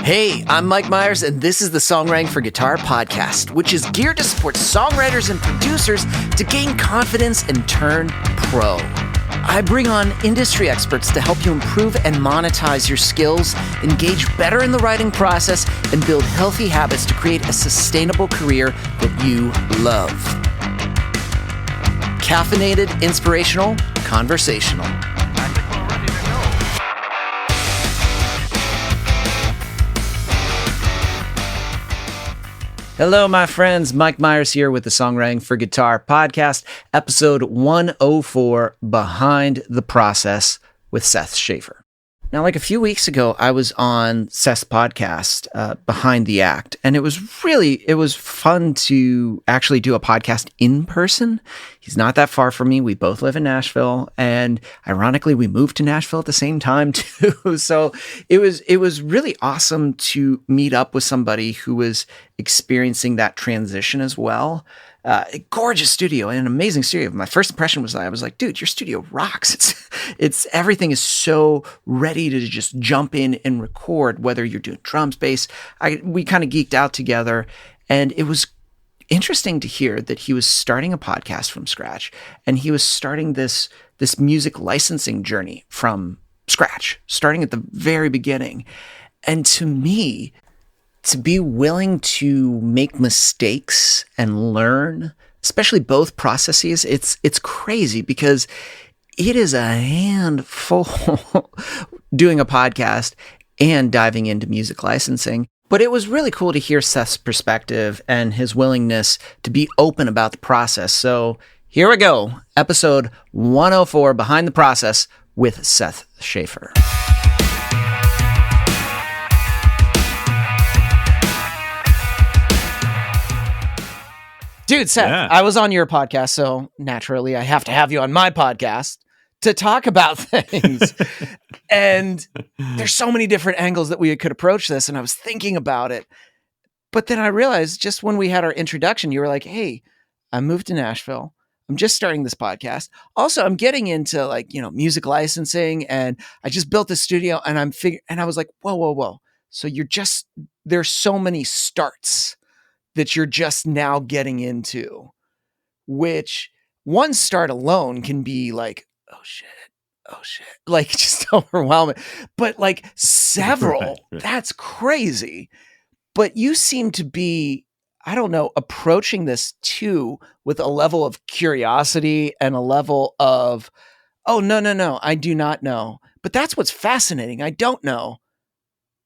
Hey, I'm Mike Myers, and this is the Songwriting for Guitar podcast, which is geared to support songwriters and producers to gain confidence and turn pro. I bring on industry experts to help you improve and monetize your skills, engage better in the writing process, and build healthy habits to create a sustainable career that you love. Caffeinated, inspirational, conversational. Hello, my friends. Mike Myers here with the Songwriting for Guitar podcast, episode 104, Behind the Process with Seth Schaeffer. Now, like a few weeks ago, I was on Seth's podcast, Behind the Act, and it was fun to actually do a podcast in person. He's not that far from me. We both live in Nashville, and ironically, we moved to Nashville at the same time too. So it was really awesome to meet up with somebody who was experiencing that transition as well. A gorgeous studio and an amazing studio. My first impression was I was like, dude, your studio rocks. It's everything is so ready to just jump in and record, whether you're doing drums, bass. We kind of geeked out together, and it was interesting to hear that he was starting a podcast from scratch, and he was starting this music licensing journey from scratch, starting at the very beginning. And to me, to be willing to make mistakes and learn, especially both processes, it's crazy because it is a handful doing a podcast and diving into music licensing. But it was really cool to hear Seth's perspective and his willingness to be open about the process. So here we go, episode 104, Behind the Process with Seth Schaeffer. Dude, Seth, yeah. I was on your podcast, so naturally I have to have you on my podcast to talk about things. And there's so many different angles that we could approach this, and I was thinking about it. But then I realized just when we had our introduction, you were like, hey, I moved to Nashville. I'm just starting this podcast. Also, I'm getting into music licensing, and I just built this studio, and and I was like, whoa. So there's so many starts that you're just now getting into, which one start alone can be like, oh shit, like just overwhelming. But like several, right. That's crazy. But you seem to be, I don't know, approaching this too with a level of curiosity and a level of, oh, no, I do not know. But that's what's fascinating. I don't know.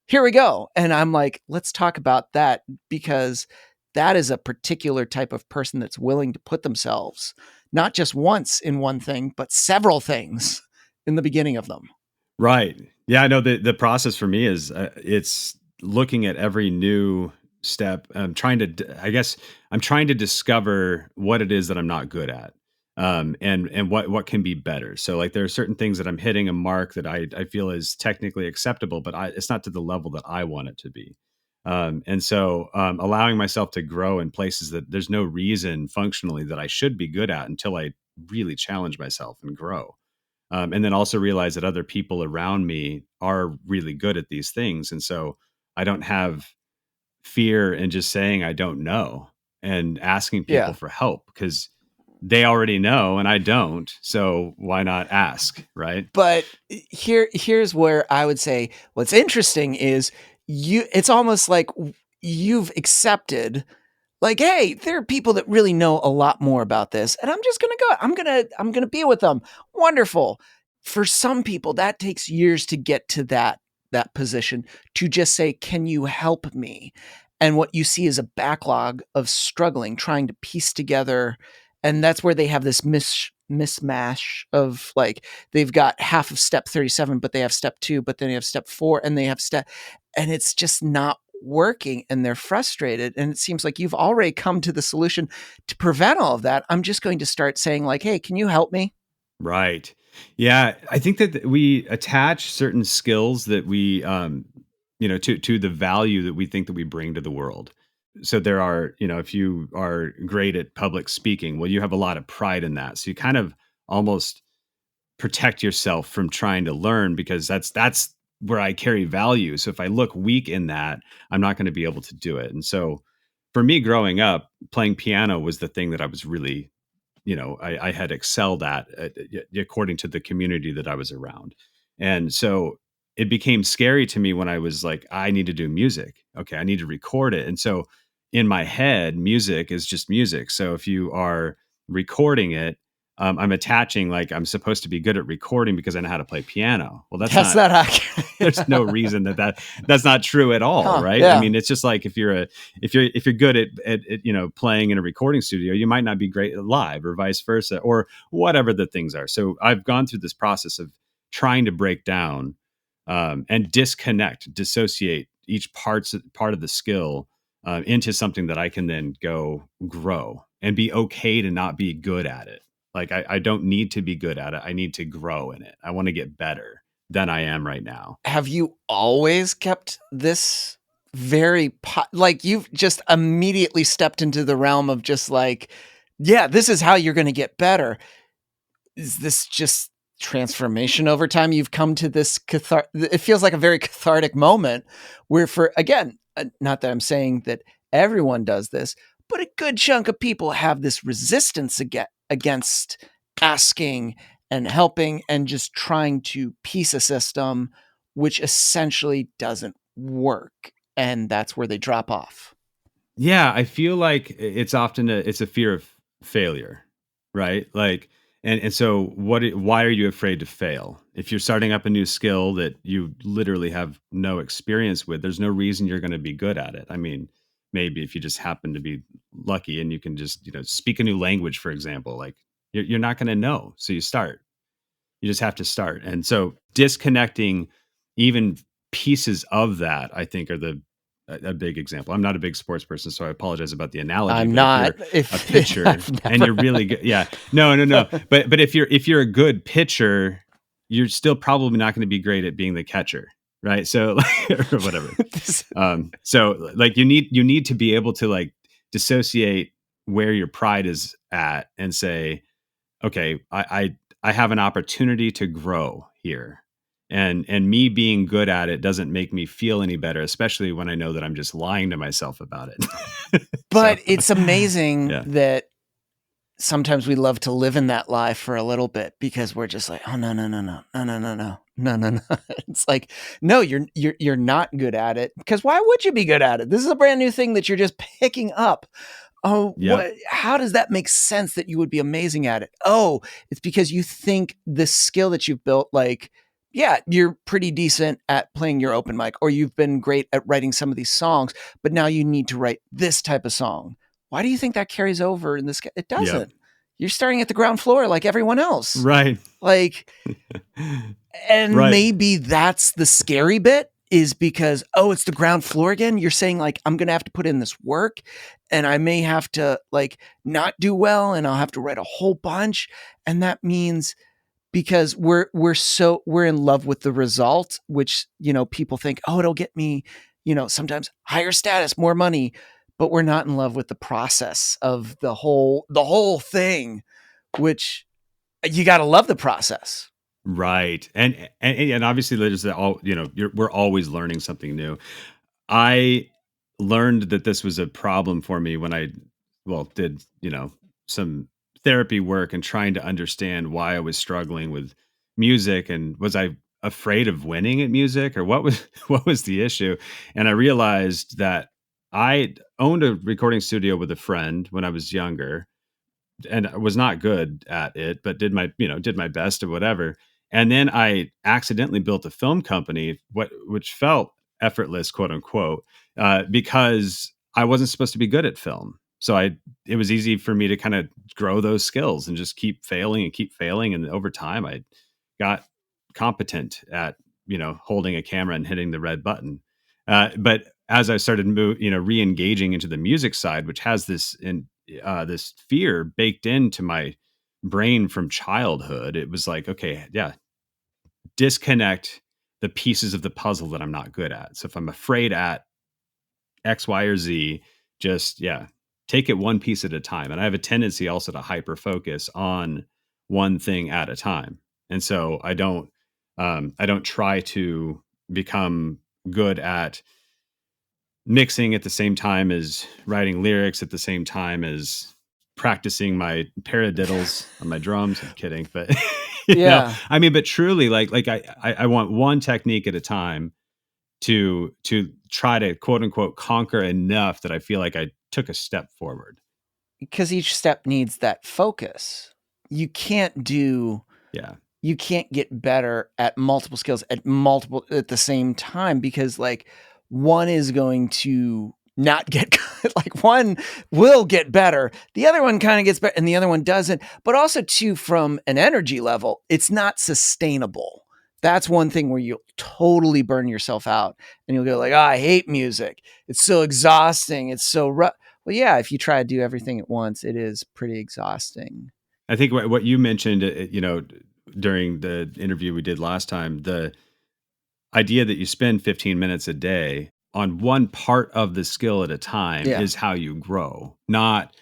Here we go. And I'm like, let's talk about that, because that is a particular type of person that's willing to put themselves not just once in one thing, but several things in the beginning of them. Right. Yeah, I know the process for me is it's looking at every new step. I'm trying to discover what it is that I'm not good at. And what can be better. So like there are certain things that I'm hitting a mark that I feel is technically acceptable, but it's not to the level that I want it to be. And so allowing myself to grow in places that there's no reason functionally that I should be good at until I really challenge myself and grow. And then also realize that other people around me are really good at these things. And so I don't have fear in just saying I don't know and asking people for help, because they already know and I don't. So why not ask, right? But here's where I would say what's interesting is it's almost like you've accepted, like, hey, there are people that really know a lot more about this, and I'm just going to go. I'm going to be with them. Wonderful. For some people, that takes years to get to that position, to just say, can you help me? And what you see is a backlog of struggling, trying to piece together. And that's where they have this mismatch of like, they've got half of step 37, but they have step 2, but then they have step 4, and they have and it's just not working, and they're frustrated. And it seems like you've already come to the solution to prevent all of that. I'm just going to start saying like, hey, can you help me? Right. Yeah. I think that we attach certain skills that we, to the value that we think that we bring to the world. So there are, if you are great at public speaking, well, you have a lot of pride in that. So you kind of almost protect yourself from trying to learn, because that's where I carry value. So if I look weak in that, I'm not going to be able to do it. And so for me growing up, playing piano was the thing that I was really, I had excelled at, according to the community that I was around. And so it became scary to me when I was like, I need to do music. Okay, I need to record it. And so in my head, music is just music. So if you are recording it, I'm attaching like I'm supposed to be good at recording because I know how to play piano. Well, that's That's not. not accurate. There's no reason that's not true at all, Huh, right? I yeah. mean, it's just like if you're good at playing in a recording studio, you might not be great live, or vice versa, or whatever the things are. So I've gone through this process of trying to break down and dissociate each part of the skill into something that I can then go grow and be okay to not be good at it. Like I don't need to be good at it. I need to grow in it. I want to get better than I am right now. Have you always kept this very like you've just immediately stepped into the realm of just like, yeah, this is how you're going to get better. Is this just transformation over time? You've come to this it feels like a very cathartic moment where, for again, not that I'm saying that everyone does this, but a good chunk of people have this resistance against asking and helping and just trying to piece a system which essentially doesn't work, and that's where they drop off. Yeah, I feel like it's a fear of failure, right? Like, and so why are you afraid to fail? If you're starting up a new skill that you literally have no experience with, there's no reason you're going to be good at it. I mean, maybe if you just happen to be lucky and you can just, speak a new language, for example, like you're not going to know. So you just have to start. And so disconnecting even pieces of that, I think, are a big example. I'm not a big sports person, so I apologize about the analogy. I'm But if not. you're a If pitcher I've and never. you're really good, yeah, no. But if you're a good pitcher, you're still probably not going to be great at being the catcher, right? So or whatever. So like you need to be able to like dissociate where your pride is at and say, okay, I have an opportunity to grow here. And me being good at it doesn't make me feel any better, especially when I know that I'm just lying to myself about it. So But it's amazing yeah. that sometimes we love to live in that lie for a little bit because we're just like, oh no, no, no, no, no, no, no, no, no, no, no. It's like, no, you're not good at it, because why would you be good at it? This is a brand new thing that you're just picking up. Oh, Yep. how does that make sense that you would be amazing at it? Oh, it's because you think the skill that you've built, like, yeah, you're pretty decent at playing your open mic, or you've been great at writing some of these songs, but now you need to write this type of song. Why do you think that carries over in this? It Yep. doesn't. You're starting at the ground floor like everyone else. Right. Like, and Right. maybe that's the scary bit, is because, oh, it's the ground floor again. You're saying like, I'm going to have to put in this work and I may have to like not do well and I'll have to write a whole bunch. And that means, because we're in love with the result, which, people think, oh, it'll get me, sometimes higher status, more money, but we're not in love with the process of the whole thing, which you got to love the process. Right. And obviously there's we're always learning something new. I learned that this was a problem for me when I, did, some therapy work and trying to understand why I was struggling with music, and was I afraid of winning at music, or what was what was the issue? And I realized that I owned a recording studio with a friend when I was younger, and I was not good at it, but did my best or whatever. And then I accidentally built a film company, which felt effortless, quote unquote, because I wasn't supposed to be good at film. So it was easy for me to kind of grow those skills and just keep failing and keep failing. And over time, I got competent at holding a camera and hitting the red button. But as I started re-engaging into the music side, which has this fear baked into my brain from childhood, it was like, okay, yeah, disconnect the pieces of the puzzle that I'm not good at. So if I'm afraid at X, Y, or Z, just, yeah, take it one piece at a time. And I have a tendency also to hyper focus on one thing at a time. And so I don't try to become good at mixing at the same time as writing lyrics, at the same time as practicing my paradiddles on my drums. I'm kidding, but Yeah. I mean, but truly, I want one technique at a time to try to quote unquote conquer enough that I feel like I took a step forward. Because each step needs that focus. You can't do Yeah. you can't get better at multiple skills at the same time, because like one is going to not get good. Like one will get better, the other one kind of gets better, and the other one doesn't. But also too, from an energy level, it's not sustainable. That's one thing where you'll totally burn yourself out, and you'll go like, oh, I hate music, it's so exhausting, it's so rough. Well, yeah, if you try to do everything at once, it is pretty exhausting. I think what you mentioned, during the interview we did last time, the idea that you spend 15 minutes a day on one part of the skill at a time Yeah. is how you grow, not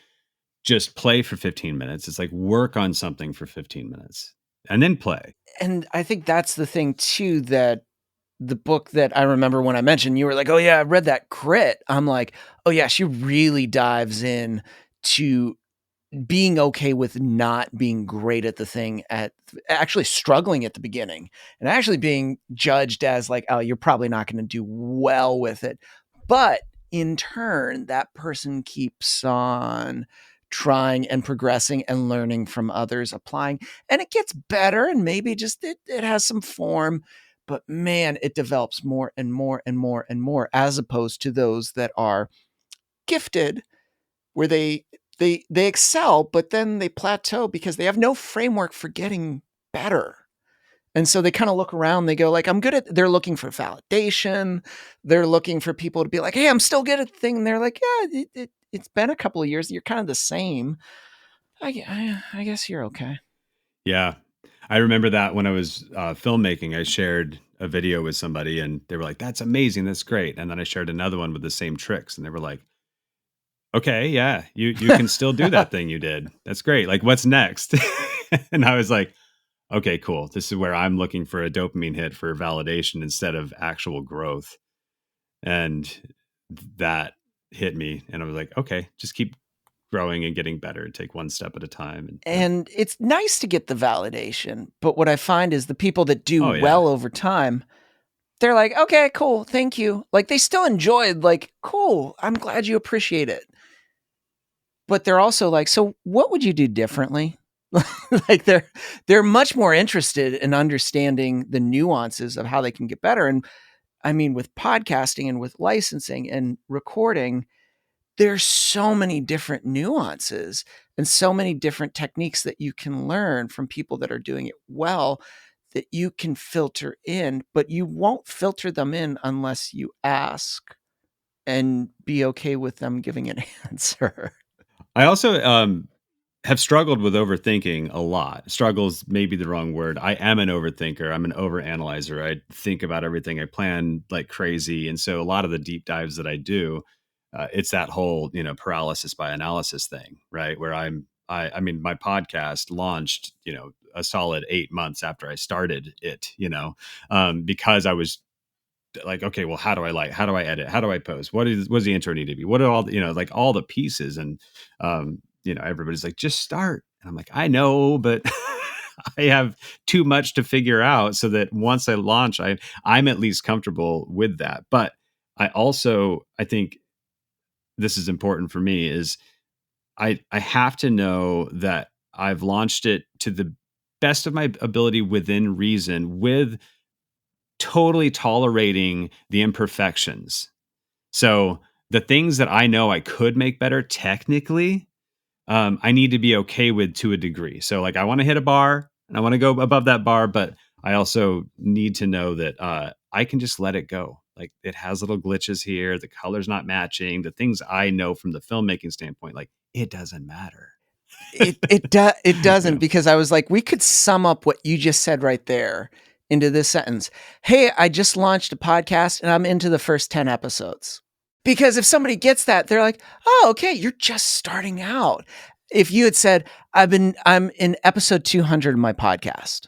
just play for 15 minutes. It's like work on something for 15 minutes and then play. And I think that's the thing too, that the book that I remember when I mentioned, you were like, "Oh yeah, I read that Crit." I'm like, "Oh yeah, she really dives in to being okay with not being great at the thing, at actually struggling at the beginning, and actually being judged as like, oh, you're probably not going to do well with it." But in turn, that person keeps on trying and progressing and learning from others, applying, and it gets better, and maybe just it has some form, but man, it develops more and more and more and more, as opposed to those that are gifted, where they excel, but then they plateau because they have no framework for getting better. And so they kind of look around, they go like, I'm good at, they're looking for validation. They're looking for people to be like, hey, I'm still good at the thing. And they're like, yeah, it's been a couple of years. You're kind of the same. I guess you're okay. Yeah. I remember that when I was filmmaking, I shared a video with somebody and they were like, that's amazing. That's great. And then I shared another one with the same tricks and they were like, okay, yeah, you can still do that thing you did. That's great. Like, what's next? And I was like, okay, cool. This is where I'm looking for a dopamine hit for validation instead of actual growth. And that hit me. And I was like, okay, just keep growing and getting better. Take one step at a time. And yeah. And it's nice to get the validation. But what I find is the people that do Oh, yeah. well over time, they're like, okay, cool, thank you. Like they still enjoyed, like, cool, I'm glad you appreciate it. But they're also like, so what would you do differently? Like they're much more interested in understanding the nuances of how they can get better. And I mean, with podcasting and with licensing and recording, there's so many different nuances and so many different techniques that you can learn from people that are doing it well, that you can filter in, but you won't filter them in unless you ask and be okay with them giving an answer. I also have struggled with overthinking a lot. Struggles maybe the wrong word. I am an overthinker. I'm an overanalyzer. I think about everything. I plan like crazy, and so a lot of the deep dives that I do, it's that whole paralysis by analysis thing, right? Where I mean, my podcast launched, a solid 8 months after I started it, because I was like, okay, well, how do I edit? How do I post? What does the intro need to be? What are all the, like all the pieces? And, everybody's like, just start. And I'm like, I know, but I have too much to figure out so that once I launch, I'm at least comfortable with that. But I think this is important for me is I have to know that I've launched it to the best of my ability within reason with totally tolerating the imperfections. So the things that I know I could make better technically, I need to be okay with to a degree. So like I want to hit a bar and I want to go above that bar, but I also need to know that I can just let it go. Like it has little glitches here, the color's not matching, the things I know from the filmmaking standpoint, like it doesn't matter. It You doesn't, know? because I was like, we could sum up what you just said right there into this sentence. Hey, I just launched a podcast and I'm into the first 10 episodes. Because if somebody gets that, they're like, oh, okay, you're just starting out. If you had said, I'm in episode 200 of my podcast,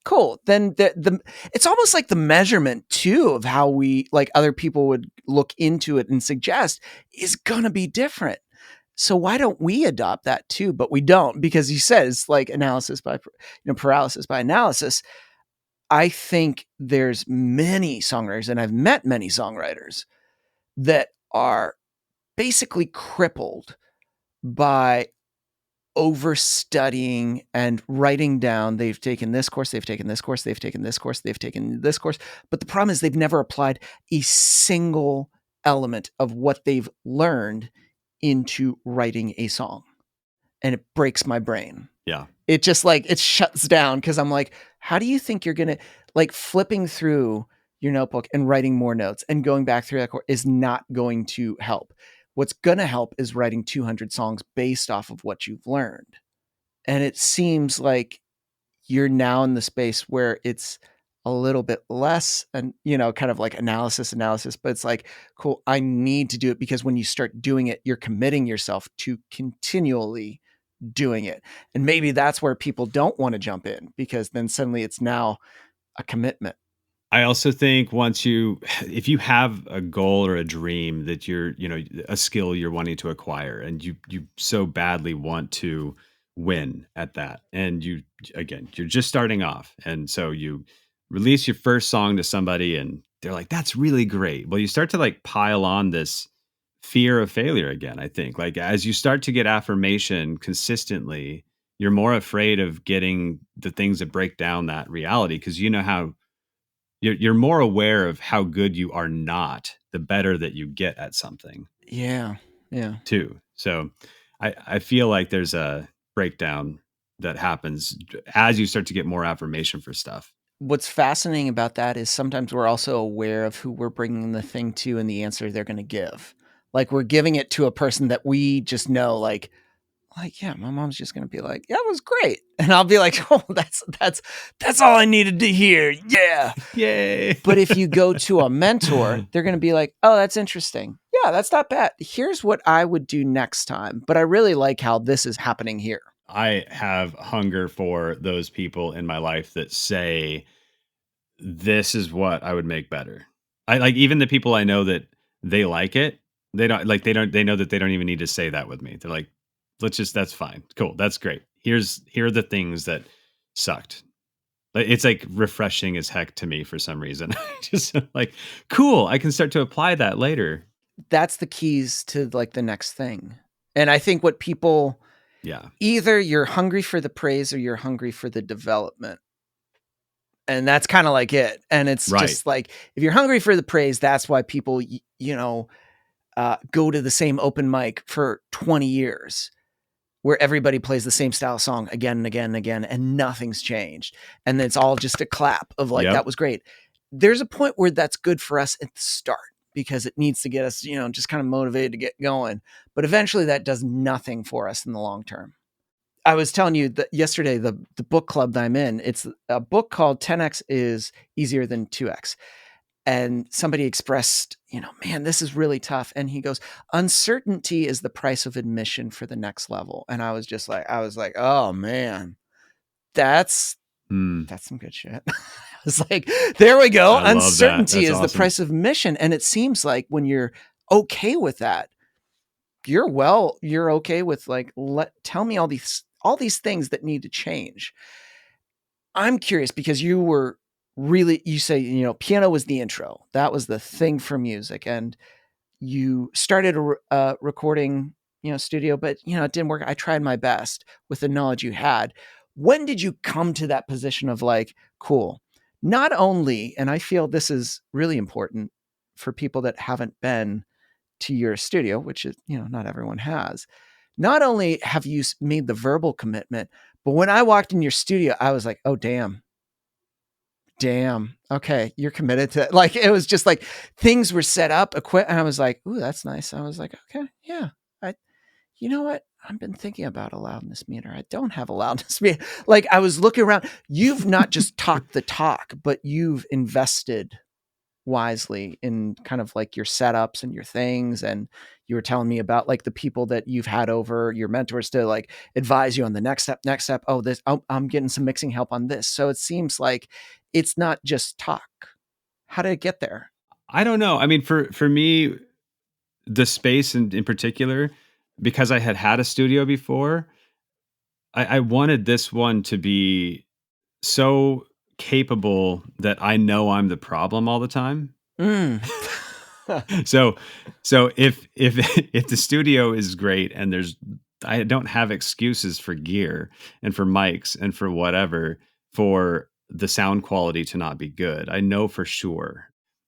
Cool. Then it's almost like the measurement too of how we like other people would look into it and suggest is going to be different. So why don't we adopt that too? But we don't, because you said it's like paralysis by analysis. I think there's many songwriters, and I've met many songwriters that are basically crippled by overstudying and writing down. They've taken this course, they've taken this course, they've taken this course, they've taken this course. But the problem is they've never applied a single element of what they've learned into writing a song. And it breaks my brain. Yeah. It just like, it shuts down because I'm like, how do you think you're going to like flipping through your notebook and writing more notes and going back through that course is not going to help. What's going to help is writing 200 songs based off of what you've learned. And it seems like you're now in the space where it's a little bit less and, kind of like analysis, but it's like, cool, I need to do it, because when you start doing it, you're committing yourself to continually doing it. And maybe that's where people don't want to jump in, because then suddenly it's now a commitment. I also think if you have a goal or a dream that a skill you're wanting to acquire, and you so badly want to win at that, and you're just starting off, and so you release your first song to somebody and they're like, that's really great. Well, you start to like pile on this fear of failure again. I think like as you start to get affirmation consistently, you're more afraid of getting the things that break down that reality, because how you're more aware of how good you are not, the better that you get at something. Yeah. Too. So I feel like there's a breakdown that happens as you start to get more affirmation for stuff. What's fascinating about that is sometimes we're also aware of who we're bringing the thing to and the answer they're going to give. Like we're giving it to a person that we just know, like, yeah, my mom's just going to be like, yeah, it was great. And I'll be like, oh, that's all I needed to hear. Yeah. Yay. But if you go to a mentor, they're going to be like, oh, that's interesting. Yeah, that's not bad. Here's what I would do next time. But I really like how this is happening here. I have hunger for those people in my life that say, this is what I would make better. I like, even the people I know that they like it. They know that they don't even need to say that with me. They're like, that's fine. Cool. That's great. Here are the things that sucked. It's like refreshing as heck to me for some reason. Just like, cool. I can start to apply that later. That's the keys to like the next thing. And I think what people, either you're hungry for the praise or you're hungry for the development. And that's kind of like it. And it's just like, if you're hungry for the praise, that's why people, go to the same open mic for 20 years, where everybody plays the same style song again and again and again, and nothing's changed. And it's all just a clap of like, that was great. There's a point where that's good for us at the start, because it needs to get us, just kind of motivated to get going. But eventually that does nothing for us in the long term. I was telling you that yesterday, the book club that I'm in, it's a book called 10X is Easier Than 2X. And somebody expressed, man, this is really tough. And he goes, uncertainty is the price of admission for the next level. And I was like, oh man, that's some good shit. I was like, there we go. Uncertainty is awesome. The price of admission. And it seems like when you're okay with that, you're okay with like, tell me all these things that need to change. I'm curious, because you say, piano was the intro. That was the thing for music. And you started a recording, studio, but, it didn't work. I tried my best with the knowledge you had. When did you come to that position of like, cool, not only, and I feel this is really important for people that haven't been to your studio, which is, not everyone has. Not only have you made the verbal commitment, but when I walked in your studio, I was like, oh, damn. Okay. You're committed to it. Like, it was just like things were set up, and I was like, ooh, that's nice. I was like, okay, yeah. You know what? I've been thinking about a loudness meter. I don't have a loudness meter. Like, I was looking around. You've not just talked the talk, but you've invested wisely in kind of like your setups and your things. And you were telling me about like the people that you've had over, your mentors, to like advise you on the next step. Oh, this, oh, I'm getting some mixing help on this. So it seems like it's not just talk. How did it get there? I don't know. I mean, for me, the space in particular, because I had a studio before, I wanted this one to be so capable that I know I'm the problem all the time. Mm. So if if the studio is great and there's I don't have excuses for gear and for mics and for whatever for the sound quality to not be good. I know for sure.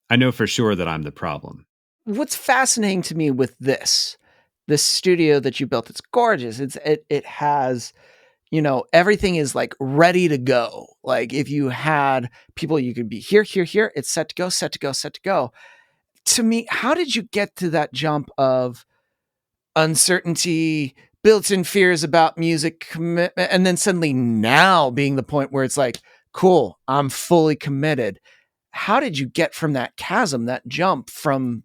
I know for sure that I'm the problem. What's fascinating to me with this studio that you built, it's gorgeous. It has, you know, everything is like ready to go. Like if you had people, you could be here, here, here. It's set to go, set to go, set to go. To me, how did you get to that jump of uncertainty, built-in fears about music commitment, and then suddenly now being the point where it's like, cool, I'm fully committed? How did you get from that chasm, that jump from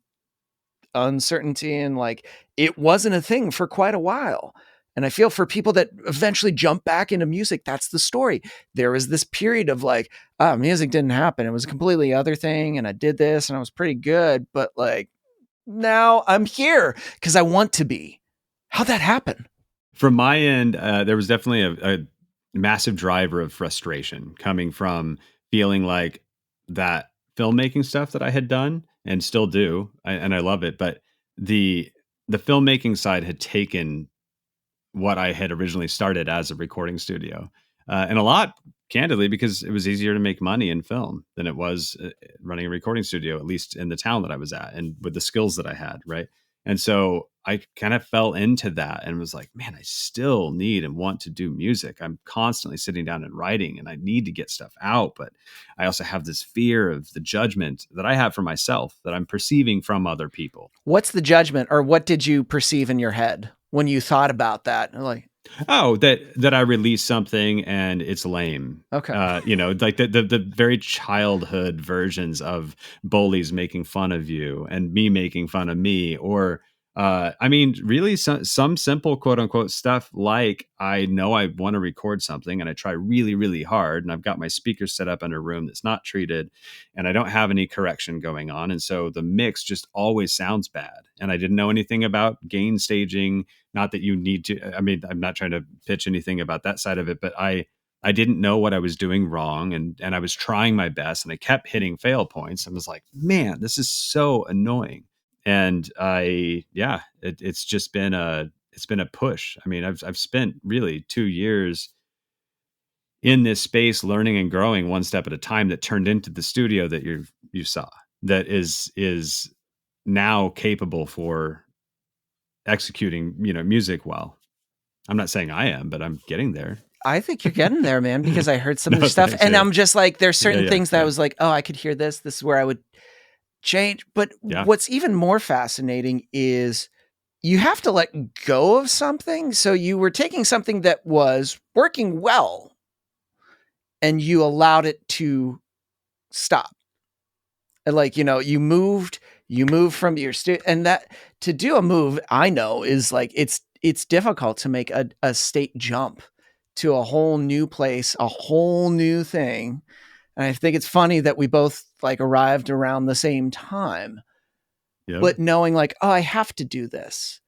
uncertainty and like it wasn't a thing for quite a while? And I feel for people that eventually jump back into music, that's the story. There was this period of like, oh, music didn't happen. It was a completely other thing. And I did this and I was pretty good. But like now I'm here because I want to be. How'd that happen? From my end, there was definitely a massive driver of frustration coming from feeling like that filmmaking stuff that I had done and still do, and I love it, but the the filmmaking side had taken what I had originally started as a recording studio. And a lot, candidly, because it was easier to make money in film than it was running a recording studio, at least in the town that I was at and with the skills that I had. Right. And so I kind of fell into that and was like, man, I still need and want to do music. I'm constantly sitting down and writing and I need to get stuff out. But I also have this fear of the judgment that I have for myself that I'm perceiving from other people. What's the judgment, or what did you perceive in your head when you thought about that? Like, Oh, that I release something and it's lame. okay. Like the very childhood versions of bullies making fun of you and me making fun of me, or I mean, really some simple quote unquote stuff like I know I want to record something and I try really, really hard and I've got my speakers set up in a room that's not treated and I don't have any correction going on. And so the mix just always sounds bad. And I didn't know anything about gain staging. Not that you need to, I mean, I'm not trying to pitch anything about that side of it, but I didn't know what I was doing wrong and I was trying my best and I kept hitting fail points. I was like, man, this is so annoying. And it's just been a push. I mean, I've spent really 2 years in this space learning and growing one step at a time that turned into the studio that you saw that is now capable for executing, music well. I'm not saying I am, but I'm getting there. I think you're getting there, man, because I heard some of No, your stuff thanks. and Yeah. I'm just like, there's Yeah, certain yeah, things that I yeah. was like, oh, I could hear this. This is where I would change. But Yeah. what's even more fascinating is you have to let go of something. So you were taking something that was working well and you allowed it to stop. And like, you know, you moved from your and that to do a move, I know is like, it's difficult to make a state jump to a whole new place, a whole new thing. And I think it's funny that we both like arrived around the same time, Yep. but knowing like, oh, I have to do this.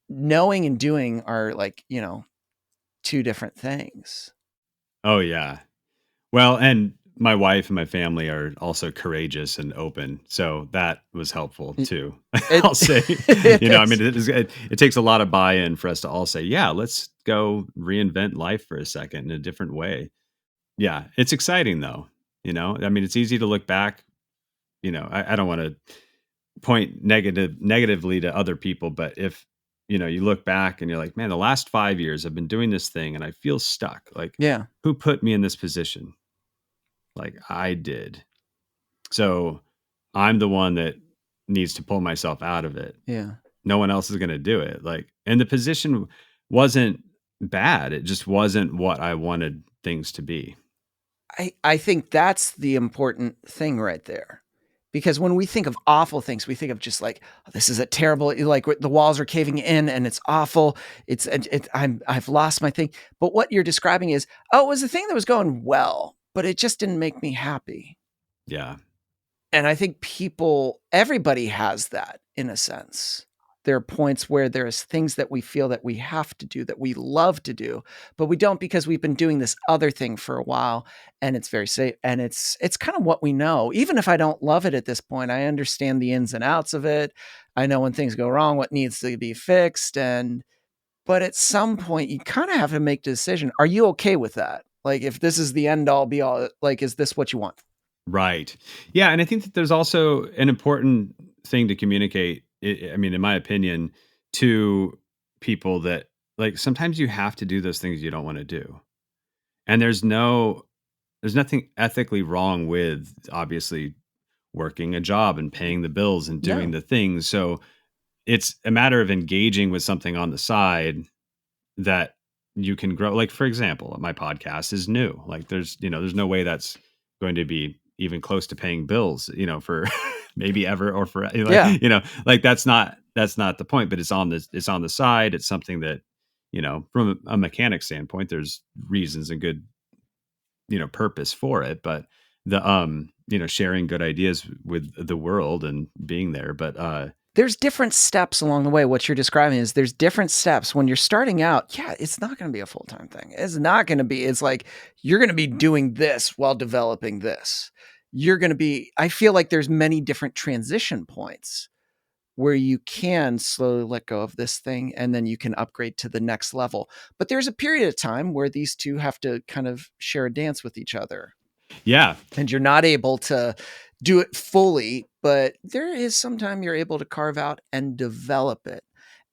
Knowing and doing are like, you know, two different things. Oh yeah. Well, and my wife and my family are also courageous and open, so that was helpful too. It, I'll say, I it's, mean, it takes a lot of buy-in for us to all say, yeah, let's go reinvent life for a second in a different way. Yeah, it's exciting though. I mean, it's easy to look back. I don't want to point negatively to other people, but if you look back and you're like, man, the last 5 years I've been doing this thing and I feel stuck. Like, yeah, who put me in this position? Like I did. So I'm the one that needs to pull myself out of it. yeah. No one else is going to do it. Like, and the position wasn't bad. It just wasn't what I wanted things to be. I think that's the important thing right there Because when we think of awful things, we think of just like, oh, this is a terrible, like the walls are caving in and it's awful. I've lost my thing. But what you're describing is, oh, it was a thing that was going well, but it just didn't make me happy. Yeah. And I think everybody has that in a sense. There are points where there's things that we feel that we have to do, that we love to do, but we don't because we've been doing this other thing for a while and it's very safe. And it's kind of what we know. Even if I don't love it at this point, I understand the ins and outs of it. I know when things go wrong, what needs to be fixed. But at some point you kind of have to make a decision. Are you okay with that? Like, if this is the end all be all, like, is this what you want? Right. Yeah. And I think that there's also an important thing to communicate. I mean, in my opinion, to people that like sometimes you have to do those things you don't want to do. And there's nothing ethically wrong with obviously working a job and paying the bills and doing the things. So it's a matter of engaging with something on the side that you can grow. Like, for example, my podcast is new. Like there's no way that's going to be even close to paying bills, for maybe ever or for, like that's not the point, but it's on the side. It's something that, from a mechanic standpoint, there's reasons and good, purpose for it, but the, sharing good ideas with the world and being there. But, there's different steps along the way. What you're describing is there's different steps when you're starting out. Yeah, it's not going to be a full-time thing. It's not going to be, it's like, you're going to be doing this while developing this. I feel like there's many different transition points where you can slowly let go of this thing and then you can upgrade to the next level. But there's a period of time where these two have to kind of share a dance with each other. Yeah. And you're not able to do it fully, but there is some time you're able to carve out and develop it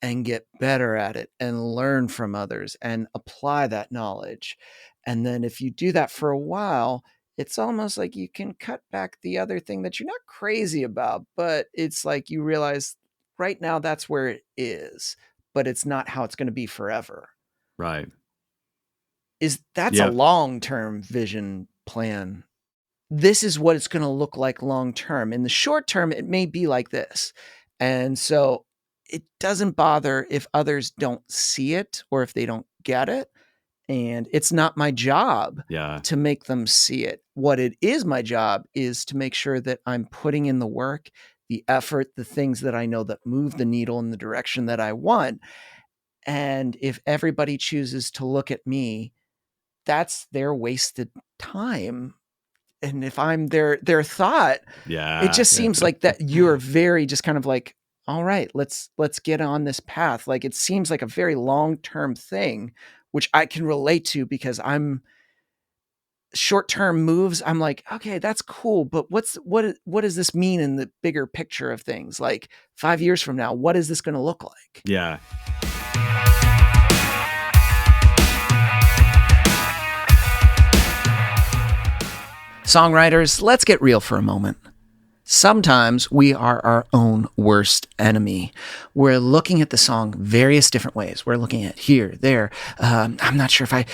and get better at it and learn from others and apply that knowledge. And then if you do that for a while, it's almost like you can cut back the other thing that you're not crazy about, but it's like you realize right now that's where it is, but it's not how it's going to be forever. Right. That's a long-term vision plan. This is what it's going to look like long-term. In the short term, it may be like this. And so it doesn't bother if others don't see it or if they don't get it. And it's not my job to make them see it. What it is my job is to make sure that I'm putting in the work, the effort, the things that I know that move the needle in the direction that I want. And if everybody chooses to look at me, that's their wasted time. And if I'm their thought, it just seems like that you're very just kind of like, all right, let's get on this path. Like, it seems like a very long-term thing, which I can relate to because I'm short-term moves. I'm like, okay, that's cool. But what does this mean in the bigger picture of things? Like 5 years from now, what is this going to look like? Yeah. Songwriters, let's get real for a moment. Sometimes we are our own worst enemy. We're looking at the song various different ways. We're looking at here, there. I'm not sure if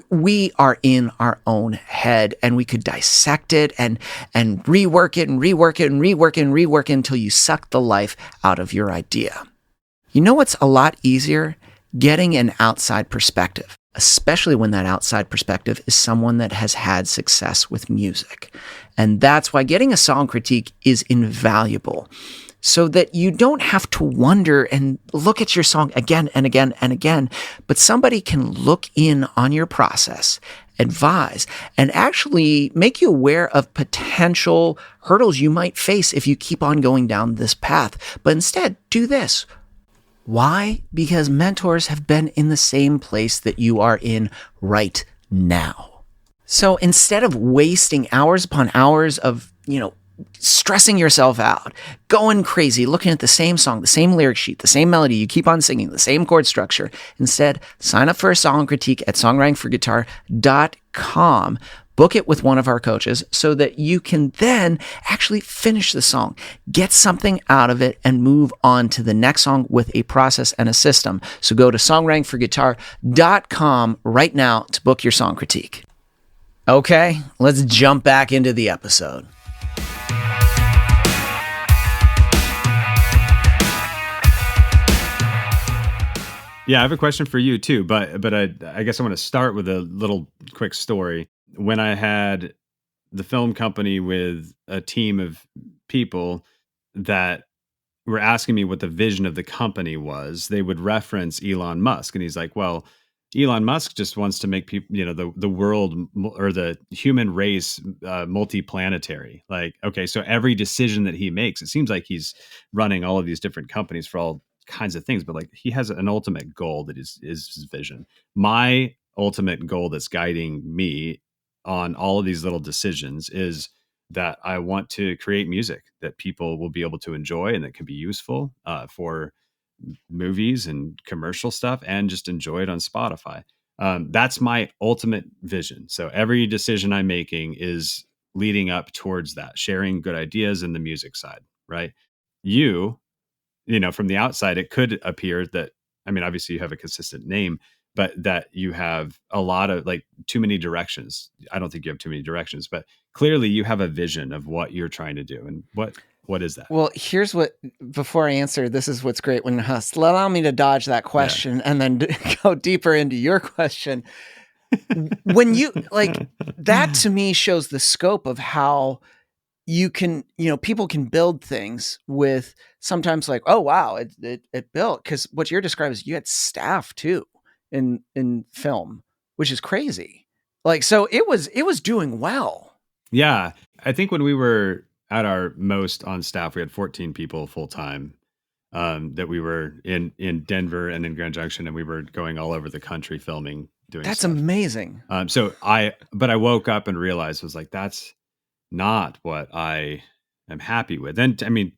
we are in our own head and we could dissect it and rework it and rework it and rework it and rework it until you suck the life out of your idea. You know what's a lot easier? Getting an outside perspective, especially when that outside perspective is someone that has had success with music. And that's why getting a song critique is invaluable, so that you don't have to wonder and look at your song again and again and again, but somebody can look in on your process, advise, and actually make you aware of potential hurdles you might face if you keep on going down this path. But instead, do this. Why? Because mentors have been in the same place that you are in right now. So instead of wasting hours upon hours of, stressing yourself out, going crazy, looking at the same song, the same lyric sheet, the same melody, you keep on singing, the same chord structure, instead, sign up for a song critique at songwritingforguitar.com. Book it with one of our coaches so that you can then actually finish the song, get something out of it, and move on to the next song with a process and a system. So go to songwritingforguitar.com right now to book your song critique. Okay, let's jump back into the episode. Yeah, I have a question for you too, but I guess I want to start with a little quick story. When I had the film company with a team of people that were asking me what the vision of the company was, they would reference Elon Musk, and he's like, "Well, Elon Musk just wants to make people, the world or the human race multiplanetary. Like, okay, so every decision that he makes, it seems like he's running all of these different companies for all kinds of things, but like he has an ultimate goal that is his vision. My ultimate goal that's guiding me on all of these little decisions is that I want to create music that people will be able to enjoy and that can be useful for movies and commercial stuff and just enjoy it on Spotify. That's my ultimate vision. So every decision I'm making is leading up towards that, sharing good ideas in the music side, right? You, from the outside, it could appear that, I mean, obviously you have a consistent name, but that you have a lot of like too many directions. I don't think you have too many directions, but clearly you have a vision of what you're trying to do. And what is that? Well, here's what, before I answer, this is what's great when allow me to dodge that Yeah. question and then go deeper into your question. When you like that, to me shows the scope of how you can, people can build things with sometimes like, oh wow, it built, because what you're describing is you had staff too in film, which is crazy. Like, so it was doing well. Yeah. I think when we were at our most on staff, we had 14 people full time. That we were in Denver and in Grand Junction, and we were going all over the country filming, doing That's stuff. amazing. But I woke up and realized, was like, that's not what I am happy with. And I mean,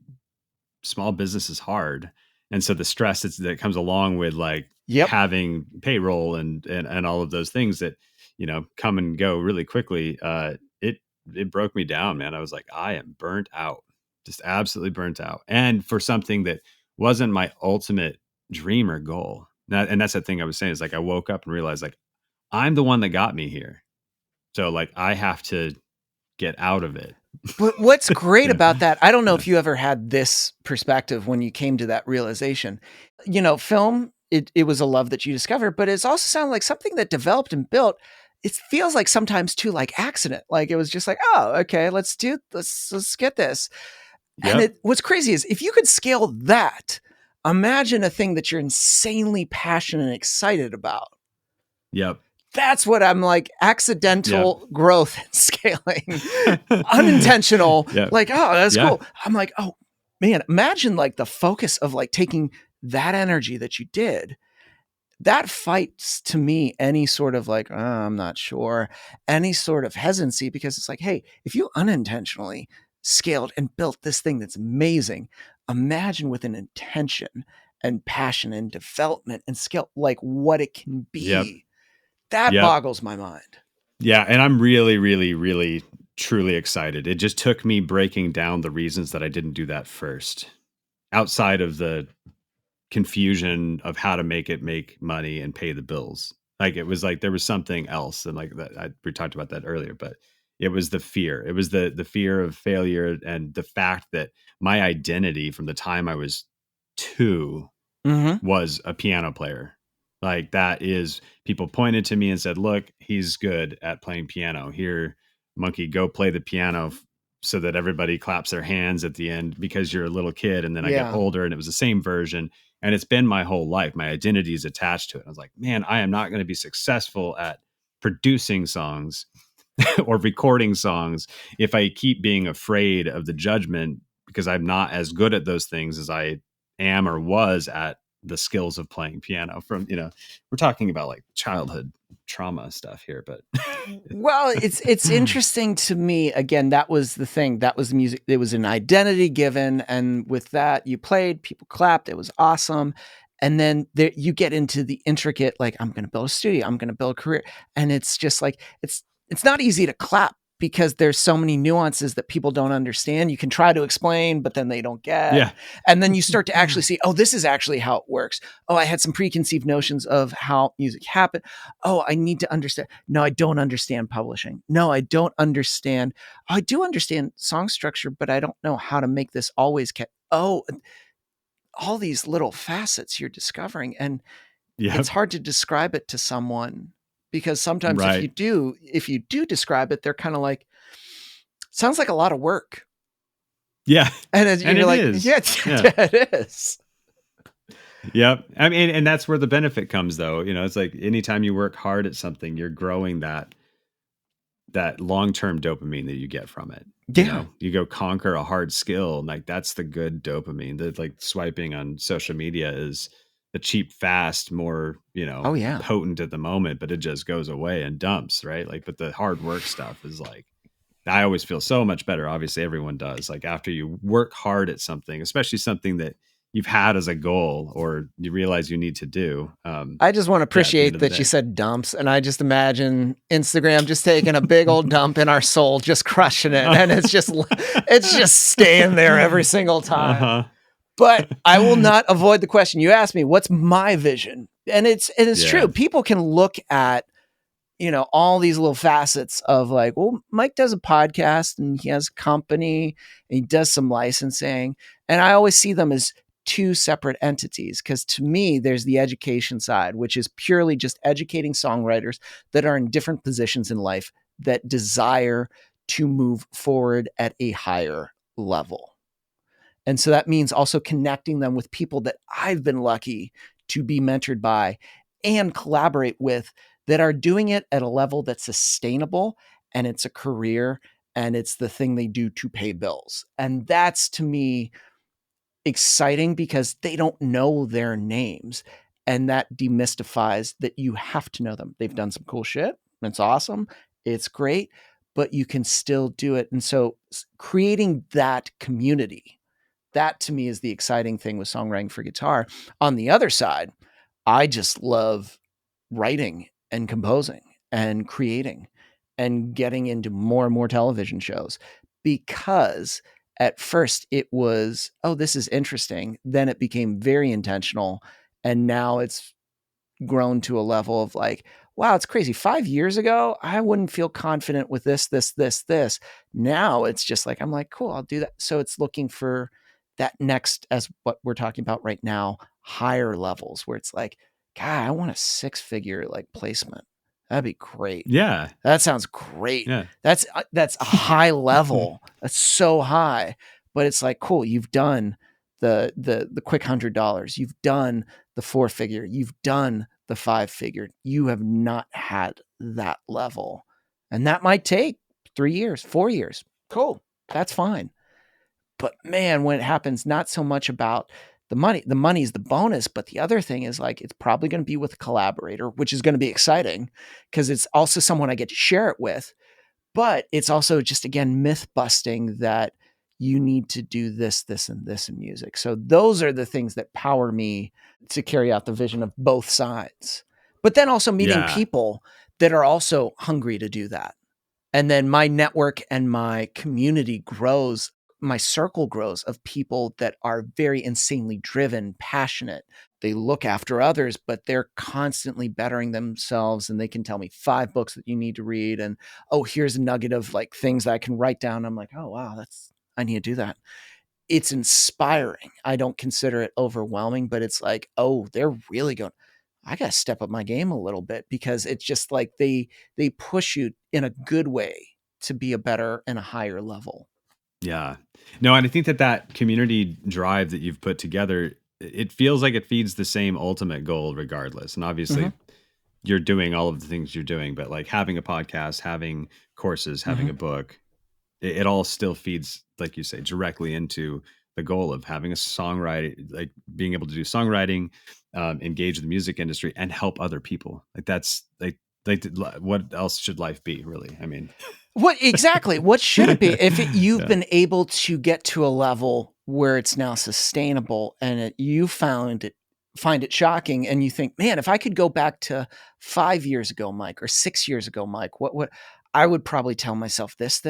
small business is hard, and so the stress that comes along with like Yep. having payroll and all of those things that come and go really quickly. It broke me down, man. I was like, I am burnt out, just absolutely burnt out, and for something that wasn't my ultimate dream or goal. And that's the thing I was saying, is like I woke up and realized like I'm the one that got me here, so like I have to get out of it. But what's great Yeah. about that, I don't know Yeah. if you ever had this perspective when you came to that realization. Film, it was a love that you discovered, but it's also sounded like something that developed and built. It feels like sometimes too like accident. Like it was just like, oh, okay, let's get this. And Yep. what's crazy is if you could scale that, imagine a thing that you're insanely passionate and excited about. Yep. That's what I'm like, Yep. accidental growth and scaling, unintentional. Yep. Like, oh, that's Yeah. cool. I'm like, oh man, imagine like the focus of like taking that energy that you did. That fights to me any sort of like, I'm not sure, any sort of hesitancy, because it's like, hey, if you unintentionally scaled and built this thing that's amazing, imagine with an intention and passion and development and scale, like what it can Yep. be. That Yep. boggles my mind. Yeah. And I'm really, really, really, truly excited. It just took me breaking down the reasons that I didn't do that first, outside of the confusion of how to make money and pay the bills. Like it was like there was something else, and like that we talked about that earlier, but it was the fear. It was the fear of failure, and the fact that my identity from the time I was 2 Mm-hmm. was a piano player. Like that is, people pointed to me and said, "Look, he's good at playing piano. Here, monkey, go play the piano so that everybody claps their hands at the end because you're a little kid." And then I get Yeah. older and it was the same version. And it's been my whole life. My identity is attached to it. I was like, man, I am not going to be successful at producing songs or recording songs if I keep being afraid of the judgment, because I'm not as good at those things as I am or was at the skills of playing piano. From, we're talking about like childhood trauma stuff here, but Well, it's interesting to me. Again, that was the thing. That was the music. It was an identity given, and with that, you played. People clapped. It was awesome. And then there, you get into the intricate. Like, I'm going to build a studio. I'm going to build a career. And it's just like it's not easy to clap because there's so many nuances that people don't understand. You can try to explain, but then they don't get. yeah. And then you start to actually see, oh, this is actually how it works. Oh, I had some preconceived notions of how music happened. Oh, I need to understand. No, I don't understand publishing. No, I don't understand. I do understand song structure, but I don't know how to make this always all these little facets you're discovering. And it's Yep. hard to describe it to someone, because sometimes if you Right. do describe it, they're kind of like, sounds like a lot of work. Yeah. And then And you're it like, is. yeah, Yeah. it is. Yep. I mean, and that's where the benefit comes though. It's like anytime you work hard at something, you're growing that long-term dopamine that you get from it. Yeah. You go conquer a hard skill, and like that's the good dopamine. That like swiping on social media is the cheap, fast, more, Oh yeah. potent at the moment, but it just goes away and dumps, right? Like, but the hard work stuff is like, I always feel so much better. Obviously, everyone does. Like after you work hard at something, especially something that you've had as a goal or you realize you need to do. I just want to Yeah, at the end appreciate of the that you day. said dumps, and I just imagine Instagram just taking a big old dump in our soul, just crushing it, and it's just staying there every single time. Uh-huh. But I will not avoid the question. You asked me, what's my vision? And it's Yeah. true. People can look at, all these little facets of like, well, Mike does a podcast and he has a company and he does some licensing. And I always see them as two separate entities, because to me, there's the education side, which is purely just educating songwriters that are in different positions in life that desire to move forward at a higher level. And so that means also connecting them with people that I've been lucky to be mentored by and collaborate with, that are doing it at a level that's sustainable, and it's a career, and it's the thing they do to pay bills. And that's, to me, exciting, because they don't know their names. And that demystifies that you have to know them. They've done some cool shit. It's awesome. It's great, but you can still do it. And so creating that community, that to me is the exciting thing with songwriting for guitar. On the other side, I just love writing and composing and creating and getting into more and more television shows, because at first it was, oh, this is interesting. Then it became very intentional. And now it's grown to a level of like, wow, it's crazy. 5 years ago, I wouldn't feel confident with this. Now it's just like, I'm like, cool, I'll do that. So it's looking for that next, as what we're talking about right now, higher levels, where it's like, God, I want a 6-figure like placement. That'd be great. Yeah. That sounds great. Yeah. That's a high level. That's so high. But it's like, cool, you've done the quick $100. You've done the 4-figure. You've done the 5-figure. You have not had that level. And that might take 3 years, 4 years. Cool. That's fine. But man, when it happens, not so much about the money is the bonus, but the other thing is like, it's probably going to be with a collaborator, which is going to be exciting, because it's also someone I get to share it with. But it's also just, again, myth busting that you need to do this, and this in music. So those are the things that power me to carry out the vision of both sides. But then also meeting Yeah. people that are also hungry to do that. And then my network and my community grows. My circle grows of people that are very insanely driven, passionate. They look after others, but they're constantly bettering themselves. And they can tell me 5 books that you need to read. And, oh, here's a nugget of like things that I can write down. I'm like, oh, wow, I need to do that. It's inspiring. I don't consider it overwhelming, but it's like, oh, they're really going, I got to step up my game a little bit, because it's just like they push you in a good way to be a better and a higher level. Yeah. No, and I think that community drive that you've put together, it feels like it feeds the same ultimate goal regardless. And Mm-hmm. obviously you're doing all of the things you're doing, but like having a podcast, having courses, having Mm-hmm. a book, it all still feeds, like you say, directly into the goal of having a songwriting, like being able to do songwriting, engage the music industry and help other people. Like that's like what else should life be really? I mean, What exactly? What should it be if you've yeah. been able to get to a level where it's now sustainable, and you find it shocking, and you think, man, if I could go back to 5 years ago, Mike, or 6 years ago, Mike, what I would probably tell myself this,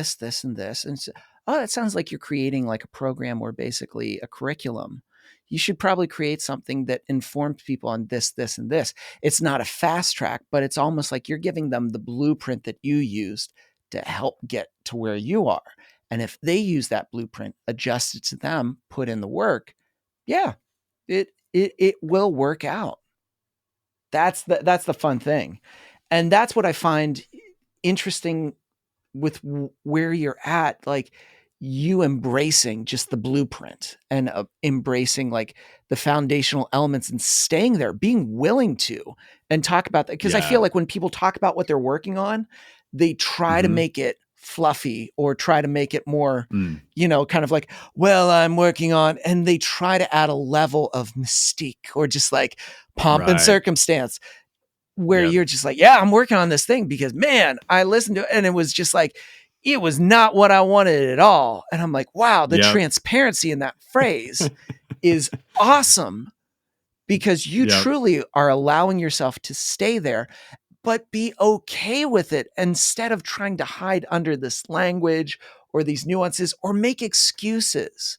and this, and so, oh, that sounds like you're creating like a program, or basically a curriculum. You should probably create something that informs people on this, and this. It's not a fast track, but it's almost like you're giving them the blueprint that you used to help get to where you are. And if they use that blueprint, adjust it to them, put in the work, yeah, it will work out. That's the fun thing. And that's what I find interesting with where you're at, like you embracing just the blueprint and embracing like the foundational elements and staying there, being willing to and talk about that. Because I feel Yeah. like when people talk about what they're working on, they try to Mm-hmm. make it fluffy or try to make it more, Mm. kind of like, well, I'm working on, and they try to add a level of mystique or just like pomp and Right. circumstance where Yep. you're just like, yeah, I'm working on this thing because man, I listened to it and it was just like, it was not what I wanted at all. And I'm like, wow, the Yep. transparency in that phrase is awesome because you Yep. truly are allowing yourself to stay there, but be okay with it instead of trying to hide under this language or these nuances or make excuses.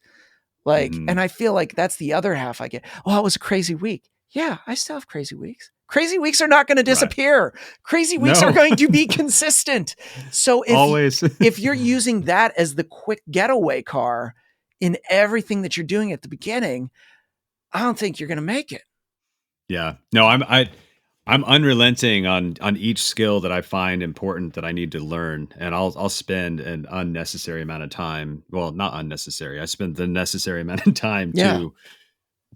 Like, Mm-hmm. and I feel like that's the other half I get. Oh, it was a crazy week. Yeah, I still have crazy weeks. Crazy weeks are not going to Right. disappear. Crazy weeks are No. going to be consistent. So Always. if you're using that as the quick getaway car in everything that you're doing at the beginning, I don't think you're going to make it. Yeah. No, I'm unrelenting on each skill that I find important that I need to learn, and I'll spend an unnecessary amount of time. Well, not unnecessary. I spend the necessary amount of time Yeah.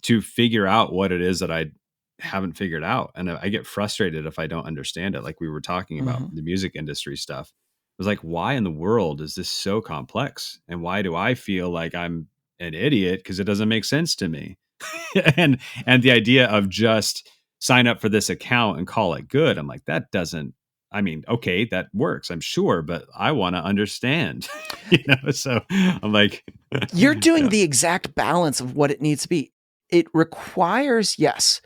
to figure out what it is that I haven't figured out, and I get frustrated if I don't understand it. Like we were talking about Mhm. the music industry stuff. It was like, why in the world is this so complex, and why do I feel like I'm an idiot because it doesn't make sense to me? and the idea of just sign up for this account and call it good, I'm like, that doesn't, I mean, okay, that works, I'm sure, but I want to understand. So I'm like, You're doing yeah. the exact balance of what it needs to be. It requires, yes,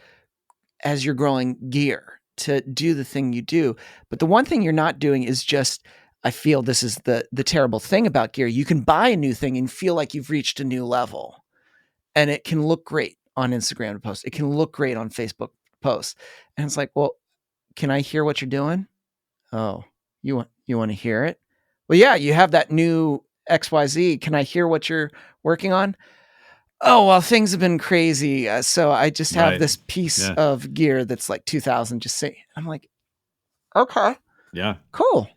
as you're growing gear to do the thing you do. But the one thing you're not doing is just, I feel this is the terrible thing about gear. You can buy a new thing and feel like you've reached a new level. And it can look great on Instagram posts. It can look great on Facebook posts. And it's like, well, can I hear what you're doing? Oh, you want to hear it? Well, yeah, you have that new XYZ. Can I hear what you're working on? Oh, well, things have been crazy. So I just have Right. this piece Yeah. of gear that's like 2000. Just say, I'm like, okay, Yeah. cool.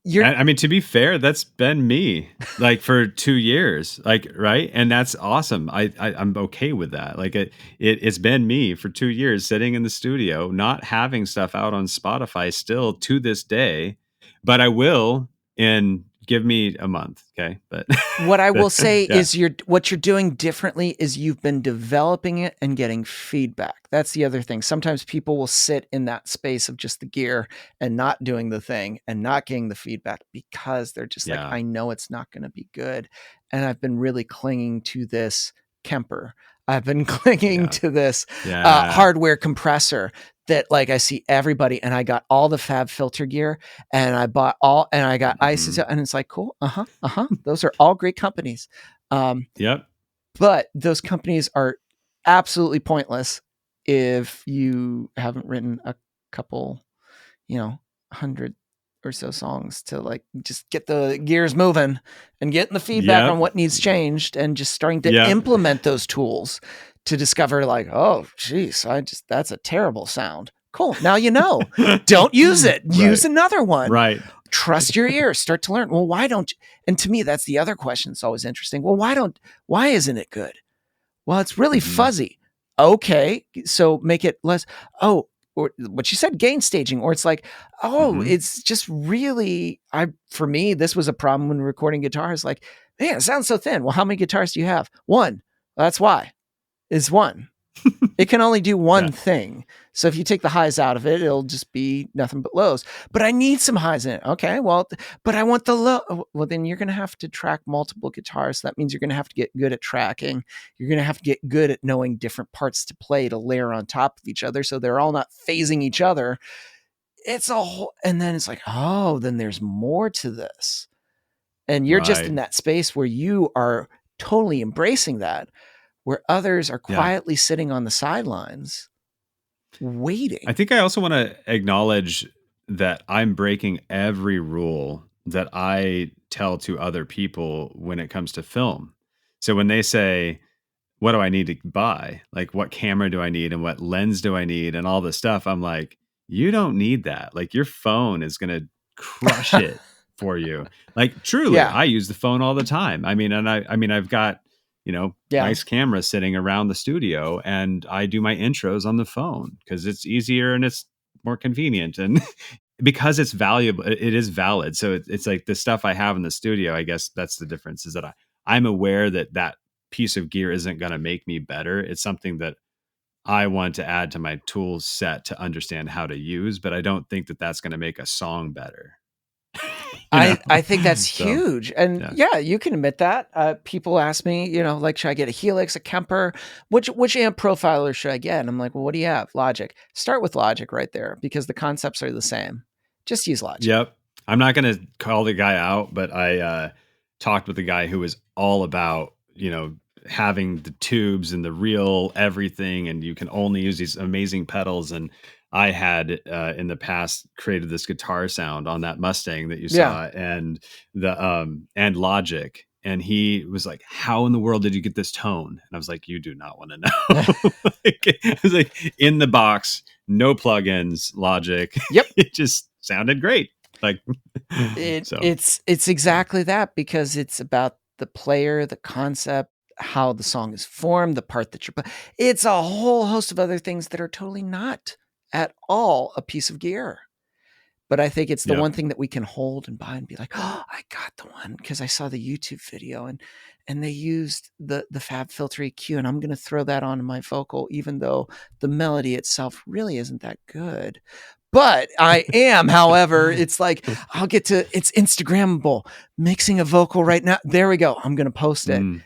You're, I mean, to be fair, that's been me like for 2 years, like, right. And that's awesome. I'm okay with that. Like it's been me for 2 years sitting in the studio, not having stuff out on Spotify still to this day, but I will give me a month. Okay. But what I will say yeah. is what you're doing differently is you've been developing it and getting feedback. That's the other thing. Sometimes people will sit in that space of just the gear and not doing the thing and not getting the feedback because they're just like, Yeah. I know it's not going to be good. And I've been really clinging to this Kemper. I've been clinging Yeah. to this Yeah. hardware compressor that like I see everybody, and I got all the Fab Filter gear, and I bought all, and I got Mhm. Isotope, and it's like, cool. Those are all great companies. Yep. But those companies are absolutely pointless if you haven't written a couple, 100 or so songs to like just get the gears moving and getting the feedback on Yep. what needs changed and just starting to Yep. implement those tools to discover like, oh, geez, that's a terrible sound. Cool. Now you know. Don't use it. Use Right. another one. Right. Trust your ears. Start to learn. Well, why don't you? And to me, that's the other question that's always interesting. Well, why isn't it good? Well, it's really Mhm. fuzzy. Okay, so make it less. Oh, or what you said, gain staging, or it's like, oh, Mhm. it's just really. For me, this was a problem when recording guitars. Like, man, it sounds so thin. Well, how many guitars do you have? One. Well, that's why. Is one. It can only do one Yeah. thing. So if you take the highs out of it, it'll just be nothing but lows. But I need some highs in it. Okay, well, but I want the low. Well, then you're going to have to track multiple guitars. So that means you're going to have to get good at tracking. You're going to have to get good at knowing different parts to play to layer on top of each other so they're all not phasing each other. It's a whole, and then it's like, oh, then there's more to this. And you're just Right. in that space where you are totally embracing that, where others are Yeah. quietly sitting on the sidelines waiting. I think I also want to acknowledge that I'm breaking every rule that I tell to other people when it comes to film. So when they say, what do I need to buy? Like, what camera do I need and what lens do I need and all this stuff. I'm like, you don't need that. Like, your phone is going to crush it for you. Like, truly, Yeah. I use the phone all the time. I mean, I've got, Yeah. nice cameras sitting around the studio, and I do my intros on the phone because it's easier and it's more convenient. And because it's valuable, it is valid. So it's like the stuff I have in the studio, I guess that's the difference, is that I'm aware that that piece of gear isn't going to make me better. It's something that I want to add to my tool set to understand how to use, but I don't think that that's going to make a song better. I think that's So, huge. And yeah. yeah, you can admit that. People ask me, like, should I get a Helix, a Kemper? Which amp profiler should I get? And I'm like, well, what do you have? Logic. Start with Logic right there because the concepts are the same. Just use Logic. Yep. I'm not going to call the guy out, but I talked with a guy who was all about, having the tubes and the real everything, and you can only use these amazing pedals. And I had in the past created this guitar sound on that Mustang that you Yeah. saw, and and Logic. And he was like, "How in the world did you get this tone?" And I was like, "You do not want to know." I was like, in the box, no plugins, Logic. Yep. It just sounded great. Like, so It's exactly that, because it's about the player, the concept, how the song is formed, the part that you're it's a whole host of other things that are totally not at all a piece of gear. But I think it's the yeah, one thing that we can hold and buy and be like, oh, I got the one because I saw the YouTube video and they used the Fab Filter EQ, and I'm going to throw that on my vocal, even though the melody itself really isn't that good. But I am, however, it's like it's Instagrammable. Mixing a vocal right now. There we go. I'm going to post it.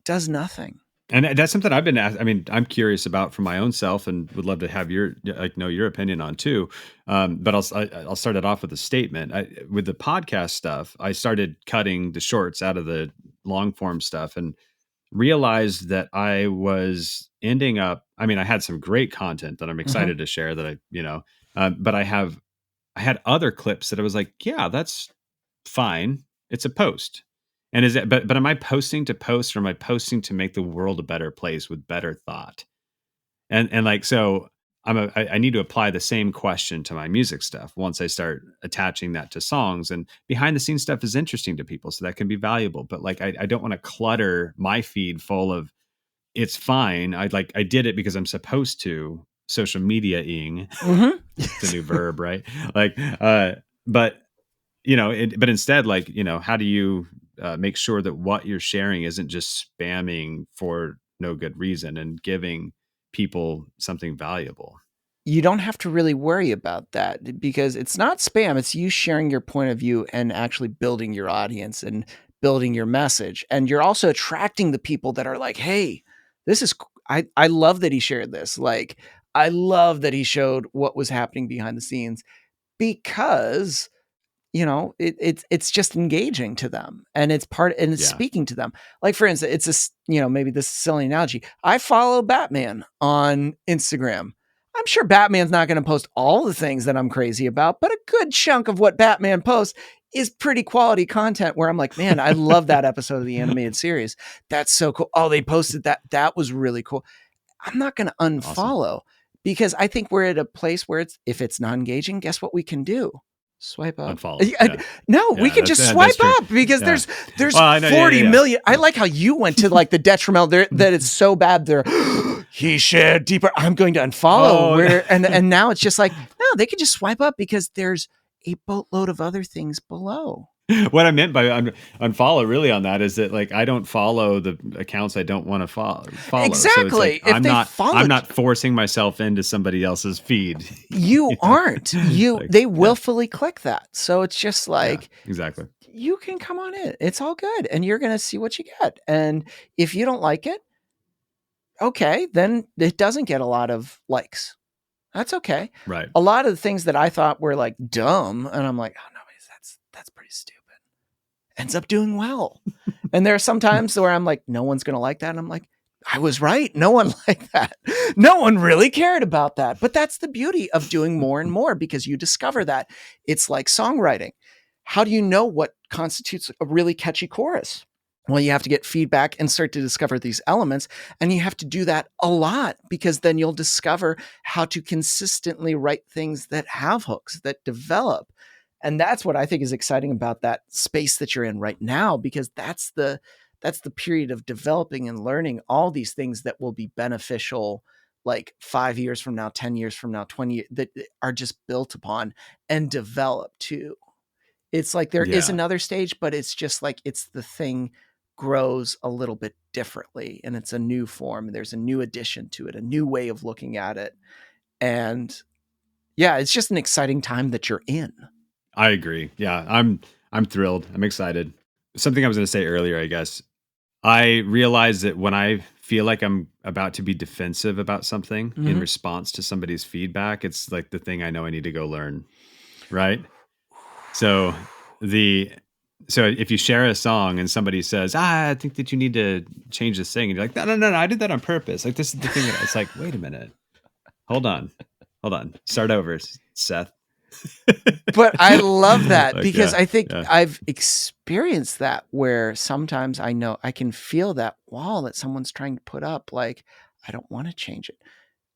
Does nothing. And that's something I've been asked. I mean, I'm curious about for my own self, and would love to have know your opinion on too. But I'll start it off with a statement. With the podcast stuff, I started cutting the shorts out of the long form stuff, and realized that I was ending up. I mean, I had some great content that I'm excited to share. That but I had other clips that I was like, yeah, that's fine. It's a post. And is it, but am I posting to post, or am I posting to make the world a better place with better thought? And like, so I need to apply the same question to my music stuff once I start attaching that to songs. And behind the scenes stuff is interesting to people, so that can be valuable. But like, I don't want to clutter my feed full of, it's fine. I did it because I'm supposed to, social media-ing. It's a new verb, right? Like, but but instead, like, how do you make sure that what you're sharing isn't just spamming for no good reason and giving people something valuable? You don't have to really worry about that because it's not spam. It's you sharing your point of view and actually building your audience and building your message. And you're also attracting the people that are like, hey, this is, I love that he shared this. Like, I love that he showed what was happening behind the scenes because it's just engaging to them, and it's Yeah. speaking to them. Like, for instance, it's maybe this is a silly analogy. I follow Batman on Instagram. I'm sure Batman's not going to post all the things that I'm crazy about, but a good chunk of what Batman posts is pretty quality content where I'm like, man, I love that episode of the animated series. That's so cool. Oh, they posted that. That was really cool. I'm not going to Awesome. unfollow because I think we're at a place where if it's not engaging, guess what we can do? Swipe up. Unfollow. Yeah. No, we can just swipe up because there's Well, 40 million. I like how you went to like the detrimental there, that it's so bad there. He shared deeper. I'm going to unfollow and now it's just like, no, they can just swipe up because there's a boatload of other things below. What I meant by unfollow really on that is that, like, I don't follow the accounts I don't want to follow. Exactly. So it's like, If I'm not forcing myself into somebody else's feed. You aren't. They willfully click that. So it's just like, exactly. You can come on in. It's all good. And you're going to see what you get. And if you don't like it, okay, then it doesn't get a lot of likes. That's okay. Right. A lot of the things that I thought were like dumb, and I'm like, oh no, that's pretty stupid, ends up doing well. And there are some times where I'm like, no one's going to like that. And I'm like, I was right. No one liked that. No one really cared about that. But that's the beauty of doing more and more, because you discover that. It's like songwriting. How do you know what constitutes a really catchy chorus? Well, you have to get feedback and start to discover these elements. And you have to do that a lot, because then you'll discover how to consistently write things that have hooks, that develop. And that's what I think is exciting about that space that you're in right now, because that's the period of developing and learning all these things that will be beneficial like 5 years from now, 10 years from now, 20 years, that are just built upon and developed too. It's like there is Yeah, another stage, but it's just like it's the thing grows a little bit differently, and it's a new form. There's a new addition to it, a new way of looking at it. And yeah, it's just an exciting time that you're in. I agree. Yeah, I'm thrilled. I'm excited. Something I was going to say earlier, I guess. I realize that when I feel like I'm about to be defensive about something in Mhm. response to somebody's feedback, it's like the thing I know I need to go learn, right? So the so if you share a song and somebody says, I think that you need to change this thing, and you're like, no, I did that on purpose. Like this is the thing that it's like, wait a minute, hold on, start over, Seth. But I love that, Like, because yeah, I think yeah, I've experienced that, where sometimes I know I can feel that wall that someone's trying to put up. Like, I don't want to change it.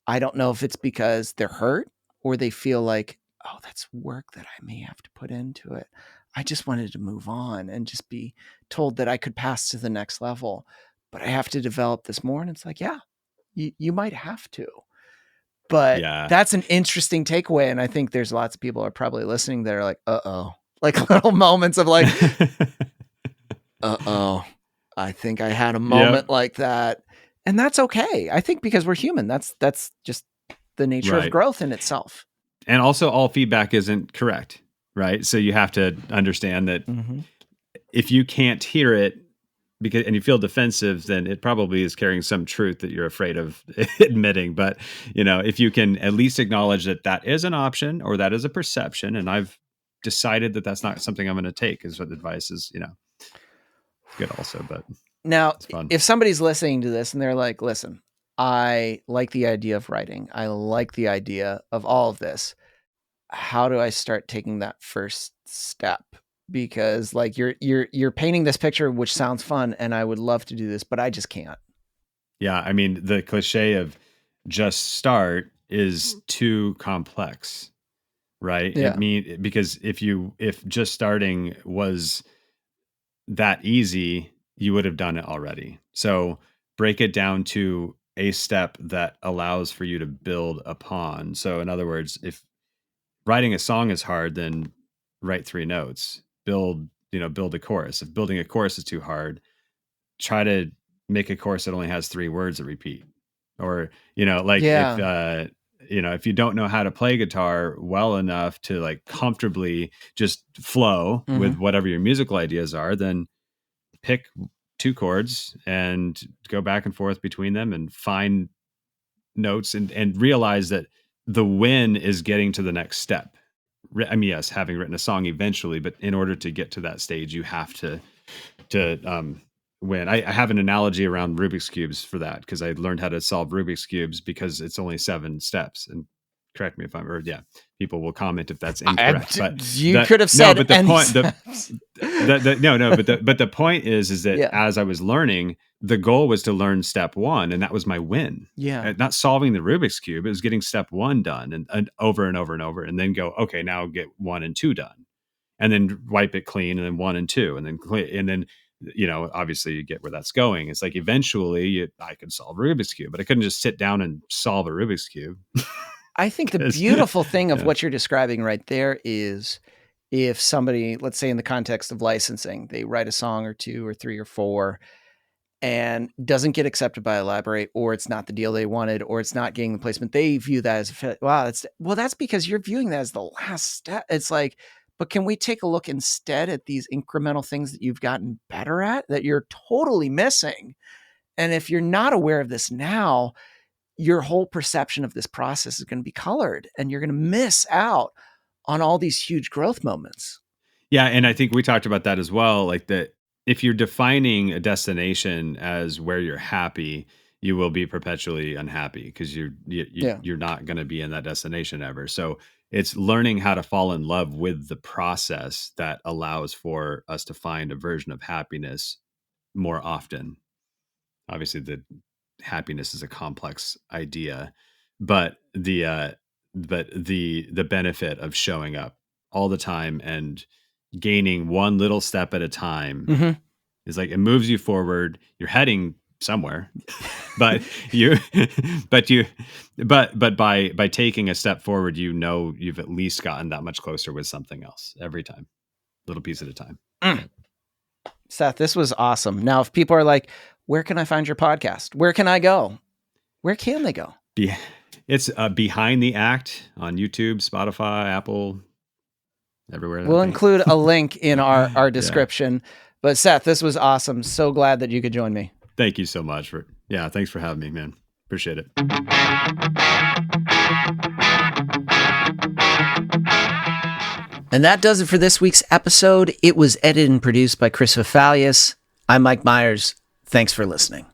I don't know if it's because they're hurt, or they feel like, oh, that's work that I may have to put into it. I just wanted to move on and just be told that I could pass to the next level, but I have to develop this more. And it's like, yeah, you might have to. But yeah, that's an interesting takeaway. And I think there's lots of people are probably listening that are like, uh-oh, like little moments of like, uh-oh, I think I had a yep, moment like that. And that's okay. I think because we're human, that's just the nature of right. growth in itself. And also, all feedback isn't correct, right? So you have to understand that Mm-hmm. if you can't hear it because and you feel defensive, then it probably is carrying some truth that you're afraid of admitting. But if you can at least acknowledge that that is an option or that is a perception, and I've decided that that's not something I'm going to take, is what advice is. It's good also, but Now, it's fun. if somebody's listening to this and they're like, listen, I like the idea of writing, I like the idea of all of this, how do I start taking that first step? Because like you're painting this picture, which sounds fun, and I would love to do this, but I just can't. Yeah, I mean the cliche of just start is too complex, right? It Yeah. mean because if just starting was that easy, you would have done it already. So break it down to a step that allows for you to build upon. So in other words, if writing a song is hard, then write three notes. Build a chorus. If building a chorus is too hard, try to make a chorus that only has three words that repeat. Or, like Yeah. if you don't know how to play guitar well enough to like comfortably just flow with Hmm. whatever your musical ideas are, then pick two chords and go back and forth between them and find notes and realize that the win is getting to the next step. I mean, yes, having written a song eventually, but in order to get to that stage, you have to win. I have an analogy around Rubik's cubes for that because I learned how to solve Rubik's cubes because it's only 7 steps. And correct me if I'm, or yeah, people will comment if that's incorrect. But You could have said but the any point, steps. no, but the point is that Yeah. as I was learning, the goal was to learn step one, and that was my win. Yeah. Not solving the Rubik's cube; it was getting step one done, and over and over and over, and then go, okay, now get one and two done, and then wipe it clean, and then one and two, and then clean, and then obviously you get where that's going. It's like eventually I could solve a Rubik's cube, but I couldn't just sit down and solve a Rubik's cube. I think the 'Cause- beautiful thing of yeah, what you're describing right there is, if somebody, let's say in the context of licensing, they write a song or two or three or four and doesn't get accepted by a library, or it's not the deal they wanted, or it's not getting the placement, they view that as a wow, that's because you're viewing that as the last step. It's like, but can we take a look instead at these incremental things that you've gotten better at that you're totally missing? And if you're not aware of this now, your whole perception of this process is going to be colored, and you're going to miss out on all these huge growth moments. yeah, and I think we talked about that as well. Like that, if you're defining a destination as where you're happy, you will be perpetually unhappy because Yeah. you're not going to be in that destination ever. So it's learning how to fall in love with the process that allows for us to find a version of happiness more often. Obviously, the happiness is a complex idea, but the benefit of showing up all the time and gaining one little step at a time Mm-hmm. is like, it moves you forward. You're heading somewhere, but but by taking a step forward, you've at least gotten that much closer with something else every time, little piece at a time. Seth, this was awesome. Now, if people are like, where can I find your podcast? Where can I go? Where can they go? It's Behind the Act on YouTube, Spotify, Apple, everywhere. We'll include a link in our description. But Seth, this was awesome. So glad that you could join me. Thank you so much thanks for having me, man. Appreciate it. And that does it for this week's episode. It was edited and produced by Chris Fafalius. I'm Mike Myers. Thanks for listening.